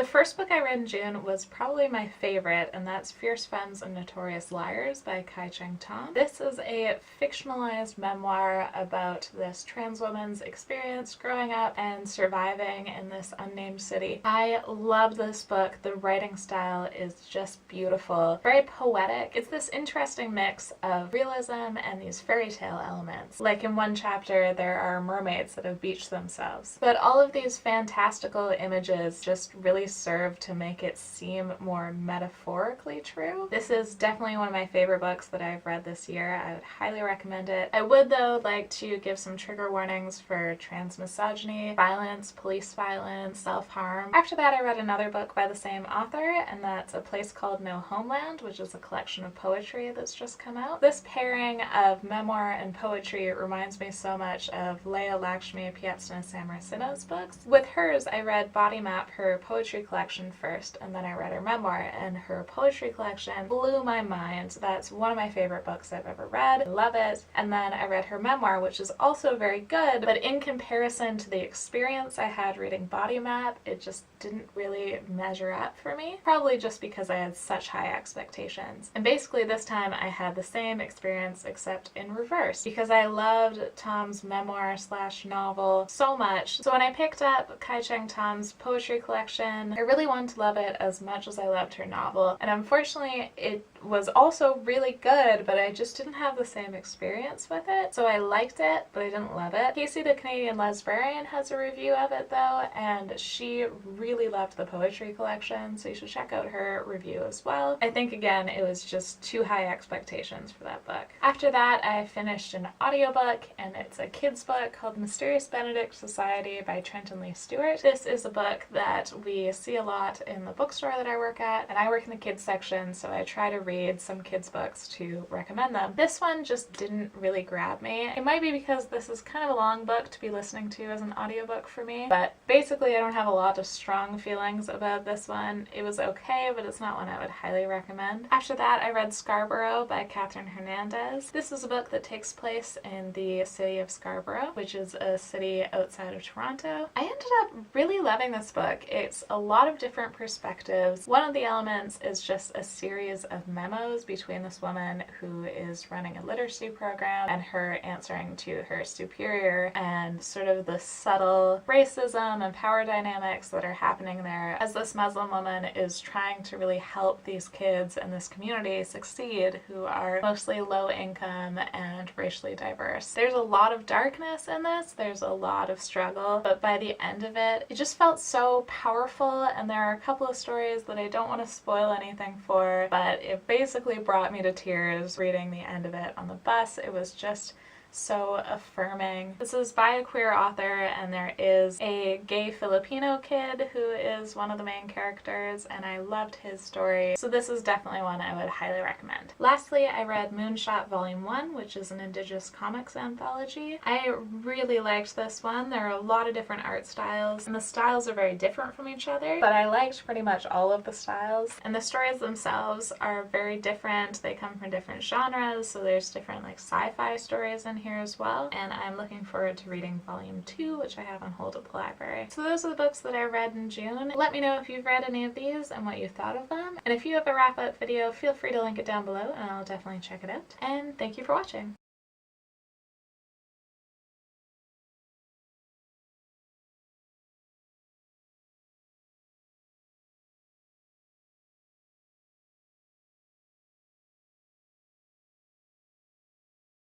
The first book I read in June was probably my favorite, and that's Fierce Femmes and Notorious Liars by Kai-Cheng Tom. This is a fictionalized memoir about this trans woman's experience growing up and surviving in this unnamed city. I love this book. The writing style is just beautiful, very poetic. It's this interesting mix of realism and these fairy tale elements. Like in one chapter, there are mermaids that have beached themselves. But all of these fantastical images just really serve to make it seem more metaphorically true. This is definitely one of my favorite books that I've read this year. I would highly recommend it. I would, though, like to give some trigger warnings for trans misogyny, violence, police violence, self-harm. After that, I read another book by the same author, and that's A Place Called No Homeland, which is a collection of poetry that's just come out. This pairing of memoir and poetry reminds me so much of Leah Lakshmi Pietsna-Samarasinha's books. With hers, I read Body Map, her poetry collection first, and then I read her memoir, and her poetry collection blew my mind. That's one of my favorite books I've ever read. I love it. And then I read her memoir, which is also very good, but in comparison to the experience I had reading Body Map, it just didn't really measure up for me. Probably just because I had such high expectations. And basically this time I had the same experience except in reverse, because I loved Tom's memoir slash novel so much. So when I picked up Kai-Cheng Tom's poetry collection, I really wanted to love it as much as I loved her novel. And unfortunately, it was also really good, but I just didn't have the same experience with it. So I liked it, but I didn't love it. Casey the Canadian Lesbian has a review of it though, and she really loved the poetry collection, so you should check out her review as well. I think again, it was just too high expectations for that book. After that, I finished an audiobook, and it's a kid's book called Mysterious Benedict Society by Trenton Lee Stewart. This is a book that we see a lot in the bookstore that I work at, and I work in the kids section, so I try to read some kids books to recommend them. This one just didn't really grab me. It might be because this is kind of a long book to be listening to as an audiobook for me, but basically I don't have a lot of strong feelings about this one. It was okay, but it's not one I would highly recommend. After that, I read Scarborough by Catherine Hernandez. This is a book that takes place in the city of Scarborough, which is a city outside of Toronto. I ended up really loving this book. It's a lot of different perspectives. One of the elements is just a series of memos between this woman who is running a literacy program and her answering to her superior, and sort of the subtle racism and power dynamics that are happening there as this Muslim woman is trying to really help these kids and this community succeed who are mostly low income and racially diverse. There's a lot of darkness in this, there's a lot of struggle, but by the end of it, it just felt so powerful, and there are a couple of stories that I don't want to spoil anything for, but it basically brought me to tears reading the end of it on the bus. It was just so affirming. This is by a queer author, and there is a gay Filipino kid who is one of the main characters, and I loved his story. So this is definitely one I would highly recommend. Lastly, I read Moonshot Volume 1, which is an Indigenous comics anthology. I really liked this one. There are a lot of different art styles, and the styles are very different from each other, but I liked pretty much all of the styles. And the stories themselves are very different. They come from different genres, so there's different like sci-fi stories in here as well, and I'm looking forward to reading Volume 2, which I have on hold at the library. So those are the books that I read in June. Let me know if you've read any of these and what you thought of them, and if you have a wrap-up video, feel free to link it down below and I'll definitely check it out. And thank you for watching!